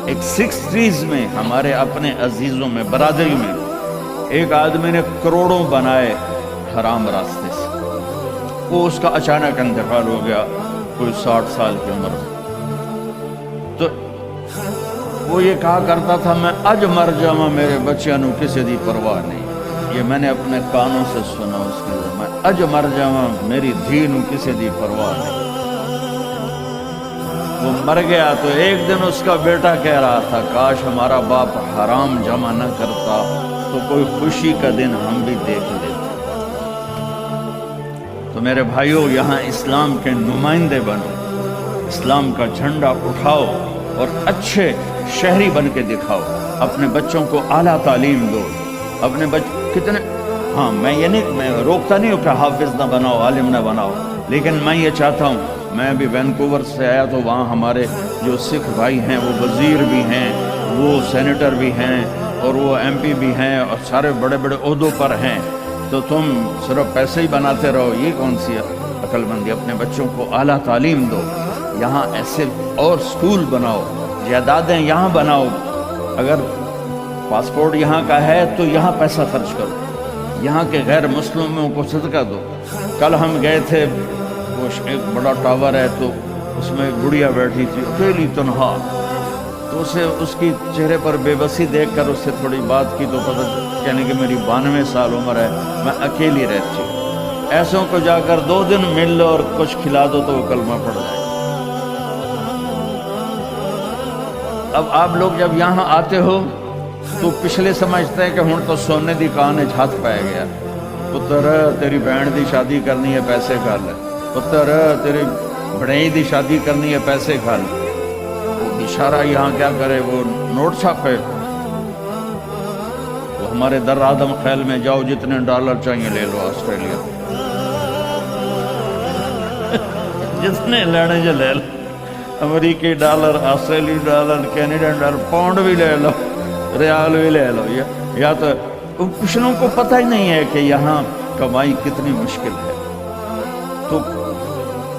ایک 60s میں ہمارے اپنے عزیزوں میں برادری میں ایک آدمی نے کروڑوں بنائے حرام راستے سے، وہ اس کا اچانک انتقال ہو گیا کوئی 60 سال کی عمر میں۔ تو وہ یہ کہا کرتا تھا میں اج مر جاواں میرے بچیاں نو کسی دی پرواہ نہیں، یہ میں نے اپنے کانوں سے سنا اس کی، میں اج مر جاواں میری دھی نو کسی دی پرواہ نہیں۔ وہ مر گیا تو ایک دن اس کا بیٹا کہہ رہا تھا کاش ہمارا باپ حرام جمع نہ کرتا تو کوئی خوشی کا دن ہم بھی دیکھ لیتے۔ تو میرے بھائیوں، یہاں اسلام کے نمائندے بنو، اسلام کا جھنڈا اٹھاؤ اور اچھے شہری بن کے دکھاؤ، اپنے بچوں کو اعلیٰ تعلیم دو، اپنے کتنے ہاں میں یہ نہیں، میں روکتا نہیں ہوں کہ حافظ نہ بناؤ، عالم نہ بناؤ، لیکن میں یہ چاہتا ہوں، میں بھی وینکوور سے آیا تو وہاں ہمارے جو سکھ بھائی ہیں وہ وزیر بھی ہیں، وہ سینیٹر بھی ہیں، اور وہ ایم پی بھی ہیں، اور سارے بڑے بڑے عہدوں پر ہیں، تو تم صرف پیسے ہی بناتے رہو، یہ کون سی عقل مندی؟ اپنے بچوں کو اعلیٰ تعلیم دو، یہاں ایسے اور سکول بناؤ، جائیدادیں یہاں بناؤ، اگر پاسپورٹ یہاں کا ہے تو یہاں پیسہ خرچ کرو، یہاں کے غیر مسلموں کو صدقہ دو۔ کل ہم گئے تھے، وہ ایک بڑا ٹاور ہے تو اس میں گڑیا بیٹھی تھی اکیلی تنہا، تو اسے اس کی چہرے پر بے بسی دیکھ کر اس سے تھوڑی بات کی تو پتہ یعنی کہ میری 92 سال عمر ہے، میں اکیلی رہتی ہوں۔ ایسوں کو جا کر 2 دن مل لو اور کچھ کھلا دو تو وہ کلمہ پڑ جائے۔ اب آپ لوگ جب یہاں آتے ہو تو پچھلے سمجھتے ہیں کہ ہوں تو سونے دی کان ہاتھ پائے گیا، پتر تیری بہن دی شادی کرنی ہے پیسے کھا لے، پتر تیری بڑھئی دی شادی کرنی ہے پیسے کھا لے۔ وہ بیچارہ یہاں کیا کرے، وہ نوٹ چھاپے، وہ ہمارے در آدم خیل میں جاؤ، جتنے ڈالر چاہیے لے لو، آسٹریلیا جتنے لینے جو لے لو، امریکی ڈالر، آسٹریلی ڈالر، کینیڈین ڈالر، پاؤنڈ بھی لے لو، ریال بھی لے لو، یا تو کچھوں کو پتہ ہی نہیں ہے کہ یہاں کمائی کتنی مشکل ہے۔ تو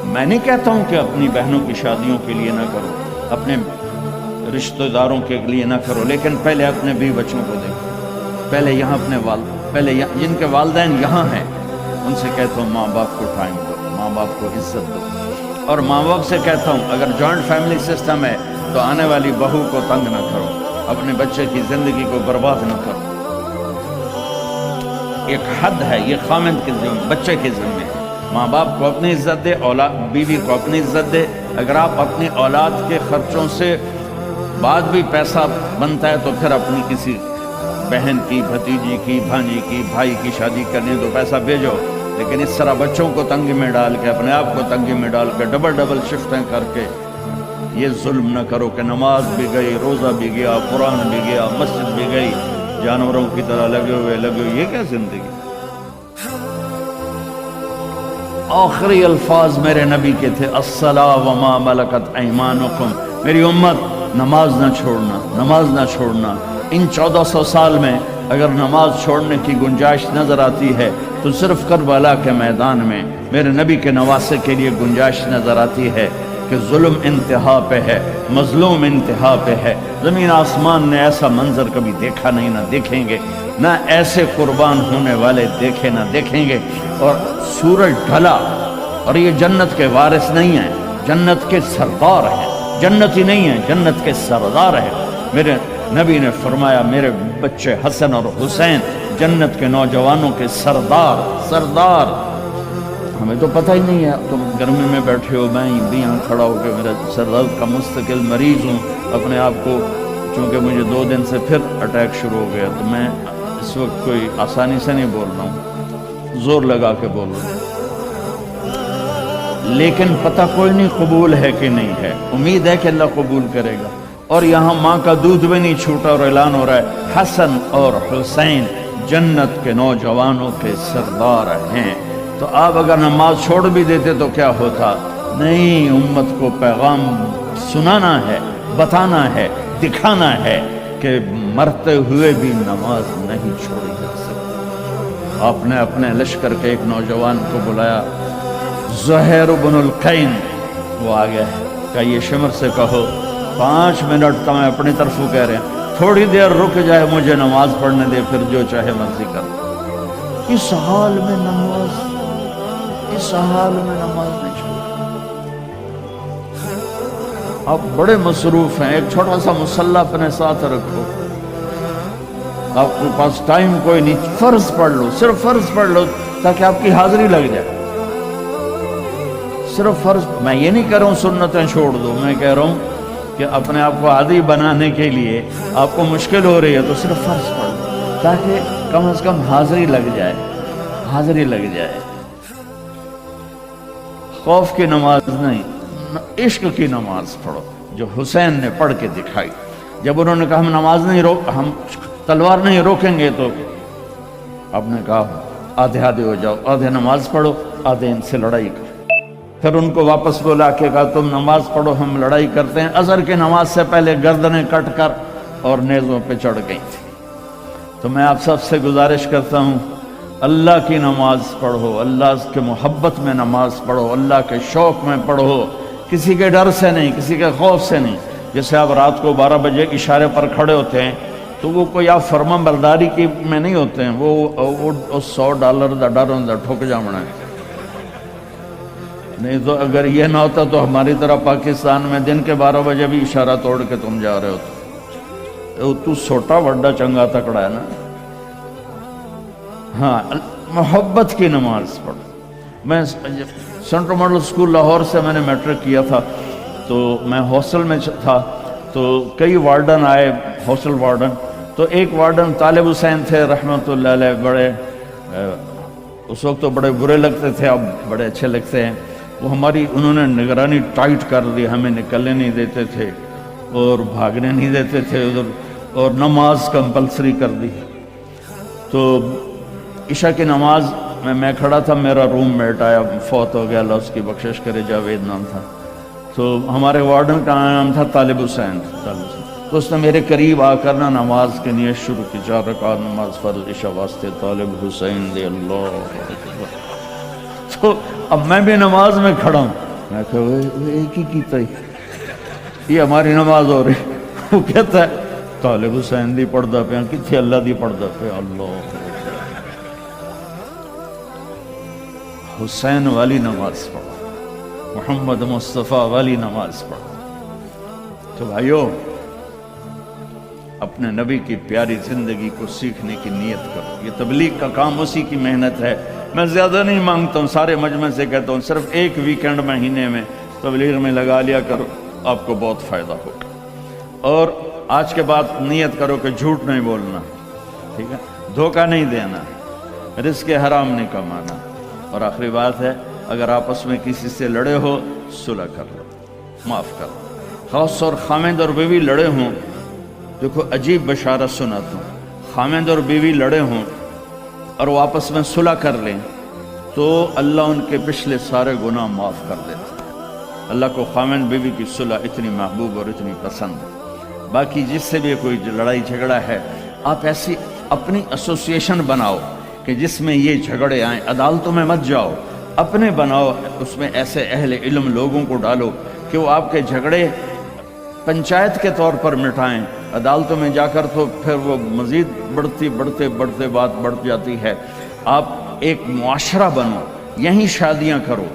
میں نہیں کہتا ہوں کہ اپنی بہنوں کی شادیوں کے لیے نہ کرو، اپنے رشتہ داروں کے لیے نہ کرو، لیکن پہلے اپنے بیوی بچوں کو دیکھو، پہلے یہاں اپنے پہلے جن کے والدین یہاں ہیں ان سے کہتا ہوں ماں باپ کو ٹائم دو، ماں باپ کو عزت دو، اور ماں باپ سے کہتا ہوں اگر جوائنٹ فیملی سسٹم ہے تو آنے والی بہو کو تنگ نہ کرو، اپنے بچے کی زندگی کو برباد نہ کرو۔ ایک حد ہے، یہ خامند کے ذمہ، بچے کے ذمہ ہے۔ ماں باپ کو اپنی عزت دے، اولاد بیوی کو اپنی عزت دے۔ اگر آپ اپنی اولاد کے خرچوں سے بعد بھی پیسہ بنتا ہے تو پھر اپنی کسی بہن کی، بھتیجی کی، بھانجی کی، بھائی کی شادی کرنی تو پیسہ بھیجو، لیکن اس طرح بچوں کو تنگی میں ڈال کے، اپنے آپ کو تنگی میں ڈال کے، ڈبل شفٹیں کر کے یہ ظلم نہ کرو کہ نماز بھی گئی، روزہ بھی گیا، قرآن بھی گیا، مسجد بھی گئی، جانوروں کی طرح لگے ہوئے یہ کیا زندگی؟ آخری الفاظ میرے نبی کے تھے الصلاۃ وما ملکت ایمانکم، میری امت نماز نہ چھوڑنا، نماز نہ چھوڑنا۔ ان 1400 سال میں اگر نماز چھوڑنے کی گنجائش نظر آتی ہے تو صرف کربلا کے میدان میں میرے نبی کے نواسے کے لیے گنجائش نظر آتی ہے کہ ظلم انتہا پہ ہے، مظلوم انتہا پہ ہے۔ زمین آسمان نے ایسا منظر کبھی دیکھا نہیں، نہ دیکھیں گے، نہ ایسے قربان ہونے والے دیکھے نہ دیکھیں گے۔ اور سورج ڈھلا اور یہ جنت کے وارث نہیں ہیں، جنت کے سردار ہیں، جنت ہی نہیں ہیں، جنت کے سردار ہیں۔ میرے نبی نے فرمایا میرے بچے حسن اور حسین جنت کے نوجوانوں کے سردار۔ ہمیں تو پتہ ہی نہیں ہے، تم گرمی میں بیٹھے ہو، میں بھی یہاں کھڑا ہو کے میرا سر درد کا مستقل مریض ہوں اپنے آپ کو، چونکہ مجھے 2 دن سے پھر اٹیک شروع ہو گیا، تو میں اس وقت کوئی آسانی سے نہیں بول رہا ہوں، زور لگا کے بول رہا ہوں، لیکن پتہ کوئی نہیں قبول ہے کہ نہیں ہے، امید ہے کہ اللہ قبول کرے گا۔ اور یہاں ماں کا دودھ بھی نہیں چھوٹا اور اعلان ہو رہا ہے حسن اور حسین جنت کے نوجوانوں کے سردار ہیں۔ تو آپ اگر نماز چھوڑ بھی دیتے تو کیا ہوتا؟ نہیں، امت کو پیغام سنانا ہے، بتانا ہے، دکھانا ہے کہ مرتے ہوئے بھی نماز نہیں چھوڑی جا سکتی۔ آپ نے اپنے لشکر کے ایک نوجوان کو بلایا، زہیر بن القین، وہ آ گیا ہے کہ یہ شمر سے کہو 5 منٹ تو میں اپنی طرف کہہ رہے ہیں، تھوڑی دیر رک جائے، مجھے نماز پڑھنے دے، پھر جو چاہے مرضی کر۔ اس حال میں نماز نہیں چھوڑ۔ آپ بڑے مصروف ہیں، ایک چھوٹا سا مصلی اپنے ساتھ رکھو، آپ کے پاس ٹائم کوئی نہیں، فرض پڑھ لو، صرف فرض پڑھ لو تاکہ آپ کی حاضری لگ جائے، صرف فرض۔ میں یہ نہیں کہہ رہا ہوں سنتیں چھوڑ دو، میں کہہ رہا ہوں کہ اپنے آپ کو عادی بنانے کے لیے آپ کو مشکل ہو رہی ہے تو صرف فرض پڑھ لو تاکہ کم از کم حاضری لگ جائے، حاضری لگ جائے۔ خوف کی نماز نہیں، عشق کی نماز پڑھو جو حسین نے پڑھ کے دکھائی۔ جب انہوں نے کہا ہم نماز نہیں ہم تلوار نہیں روکیں گے، تو آپ نے کہا آدھے آدھے ہو جاؤ، آدھے نماز پڑھو، آدھے ان سے لڑائی کرو۔ پھر ان کو واپس بلا کے کہا تم نماز پڑھو، ہم لڑائی کرتے ہیں۔ عصر کی نماز سے پہلے گردنیں کٹ کر اور نیزوں پہ چڑھ گئی تھی۔ تو میں آپ سب سے گزارش کرتا ہوں، اللہ کی نماز پڑھو، اللہ کے محبت میں نماز پڑھو، اللہ کے شوق میں پڑھو، کسی کے ڈر سے نہیں، کسی کے خوف سے نہیں۔ جیسے آپ رات کو 12 بجے اشارے پر کھڑے ہوتے ہیں تو وہ کوئی آپ فرما برداری کی میں نہیں ہوتے ہیں، وہ $100 دا ڈر ہوں ٹھک جامنا ہے۔ نہیں تو اگر یہ نہ ہوتا تو ہماری طرح پاکستان میں دن کے 12 بجے بھی اشارہ توڑ کے تم جا رہے ہو تو چھوٹا بڑا چنگا تکڑا ہے نا۔ ہاں، محبت کی نماز پڑھو۔ میں سینٹرل ماڈل اسکول لاہور سے میں نے میٹرک کیا تھا، تو میں ہاسٹل میں تھا، تو کئی وارڈن آئے، ہاسٹل وارڈن۔ تو ایک وارڈن طالب حسین تھے رحمۃ اللہ علیہ، بڑے اس وقت تو بڑے برے لگتے تھے، اب بڑے اچھے لگتے ہیں۔ وہ انہوں نے نگرانی ٹائٹ کر دی، ہمیں نکلنے نہیں دیتے تھے اور بھاگنے نہیں دیتے تھے ادھر، اور نماز کمپلسری کر دی۔ تو عشاء کی نماز میں کھڑا تھا، میرا روم میٹ آیا، فوت ہو گیا، اللہ اس کی بخشش کرے، جاوید نام تھا۔ تو ہمارے وارڈن کا نام تھا طالب حسین۔ تو اس نے میرے قریب آ کر نماز کی نیت شروع کی، 4 رکعت نماز فرض عشاء واسطے طالب حسین دے اللہ اکبر۔ تو اب میں بھی نماز میں کھڑا ہوں، میں کہا وہ ایک ہی کیتا ہی، یہ ہماری نماز ہو رہی۔ وہ کہتا ہے طالب حسین دی پڑھدا پیا، کتنے اللہ دی پڑھدا پیا، اللہ حسین والی نماز پڑھو، محمد مصطفیٰ والی نماز پڑھو۔ تو بھائیو، اپنے نبی کی پیاری زندگی کو سیکھنے کی نیت کرو۔ یہ تبلیغ کا کام اسی کی محنت ہے۔ میں زیادہ نہیں مانگتا ہوں، سارے مجمع سے کہتا ہوں صرف ایک ویکنڈ مہینے میں تبلیغ میں لگا لیا کرو، آپ کو بہت فائدہ ہوگا۔ اور آج کے بعد نیت کرو کہ جھوٹ نہیں بولنا، ٹھیک ہے، دھوکہ نہیں دینا، رزق حرام نہیں کمانا۔ اور آخری بات ہے، اگر آپس میں کسی سے لڑے ہو، صلح کر لو، معاف کر لو۔ خاص اور خامد اور بیوی لڑے ہوں، دیکھو عجیب بشارت سناتا ہوں، خامد اور بیوی لڑے ہوں اور وہ آپس میں صلح کر لیں تو اللہ ان کے پچھلے سارے گناہ معاف کر دیتا ہے۔ اللہ کو خامد بیوی کی صلح اتنی محبوب اور اتنی پسند ہے۔ باقی جس سے بھی کوئی لڑائی جھگڑا ہے، آپ ایسی اپنی ایسوسیشن بناؤ کہ جس میں یہ جھگڑے آئیں، عدالتوں میں مت جاؤ، اپنے بناؤ، اس میں ایسے اہل علم لوگوں کو ڈالو کہ وہ آپ کے جھگڑے پنچایت کے طور پر مٹائیں۔ عدالتوں میں جا کر تو پھر وہ مزید بڑھتے بات بڑھ جاتی ہے۔ آپ ایک معاشرہ بنو، یہیں شادیاں کرو،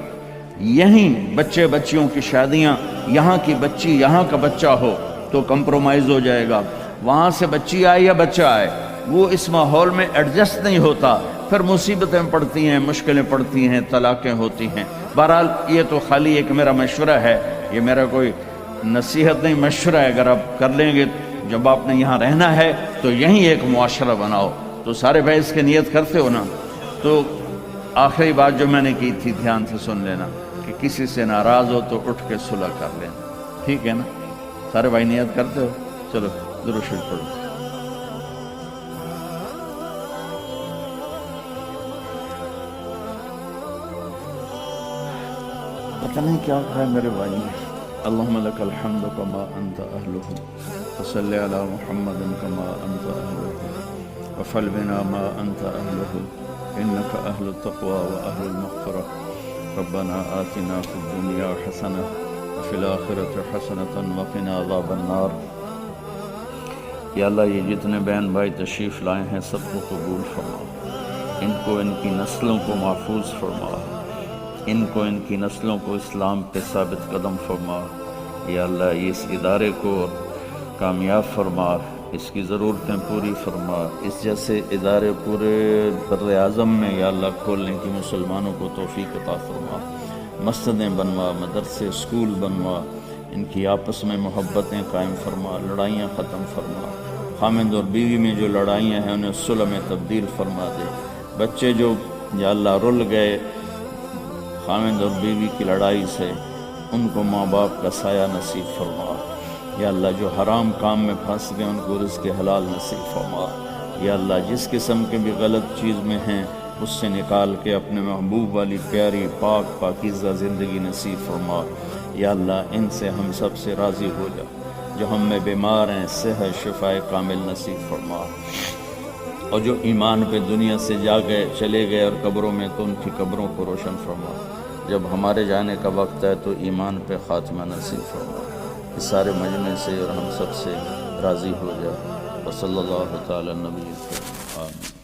یہیں بچے بچیوں کی شادیاں، یہاں کی بچی یہاں کا بچہ ہو تو کمپرومائز ہو جائے گا۔ وہاں سے بچی آئے یا بچہ آئے، وہ اس ماحول میں ایڈجسٹ نہیں ہوتا، پھر مصیبتیں پڑتی ہیں، مشکلیں پڑتی ہیں، طلاقیں ہوتی ہیں۔ بہرحال یہ تو خالی ایک میرا مشورہ ہے، یہ میرا کوئی نصیحت نہیں، مشورہ ہے۔ اگر آپ کر لیں گے، جب آپ نے یہاں رہنا ہے تو یہیں ایک معاشرہ بناؤ۔ تو سارے بھائی اس کی نیت کرتے ہو نا؟ تو آخری بات جو میں نے کی تھی دھیان سے سن لینا کہ کسی سے ناراض ہو تو اٹھ کے صلح کر لینا، ٹھیک ہے نا؟ سارے بھائی نیت کرتے ہو؟ چلو درود شریف پڑھو۔ پتہ نہیں کیا کہا ہے میرے بھائی نے۔ اللہم لک الحمد کما انت اہلہ وصلی علی محمد کما انت اہلہ وفعل بنا ما انت اہلہ انک اہل التقوی و اہل المغفرہ ربنا آتنا فی الدنیا حسنہ وفی الآخرۃ حسنۃ وقنا عذاب النار۔ یا اللہ یہ جتنے بہن بھائی تشریف لائے ہیں سب کو قبول فرما، ان کو ان کی نسلوں کو محفوظ فرما، ان کو ان کی نسلوں کو اسلام پہ ثابت قدم فرما۔ یا اللہ اس ادارے کو کامیاب فرما، اس کی ضرورتیں پوری فرما، اس جیسے ادارے پورے بر اعظم میں یا اللہ کھولنے کی مسلمانوں کو توفیق عطا فرما۔ مسجدیں بنوا، مدرسے اسکول بنوا، ان کی آپس میں محبتیں قائم فرما، لڑائیاں ختم فرما۔ خامد اور بیوی میں جو لڑائیاں ہیں انہیں صلح میں تبدیل فرما دے۔ بچے جو یا اللہ رل گئے خامد اور بیوی کی لڑائی سے، ان کو ماں باپ کا سایہ نصیب فرما۔ یا اللہ جو حرام کام میں پھنس گئے ان کو رزق حلال نصیب فرما۔ یا اللہ جس قسم کے بھی غلط چیز میں ہیں اس سے نکال کے اپنے محبوب والی پیاری پاک پاکیزہ زندگی نصیب فرما۔ یا اللہ ان سے ہم سب سے راضی ہو جا، جو ہم میں بیمار ہیں صحت شفاء کامل نصیب فرما، اور جو ایمان پہ دنیا سے جا گئے چلے گئے اور قبروں میں تو ان کی قبروں کو روشن فرما۔ جب ہمارے جانے کا وقت ہے تو ایمان پہ خاتمہ نصیب فرما۔ اس سارے مجمع سے اور ہم سب سے راضی ہو جا۔ وصلی اللہ تعالی نبی کریم۔ آمین۔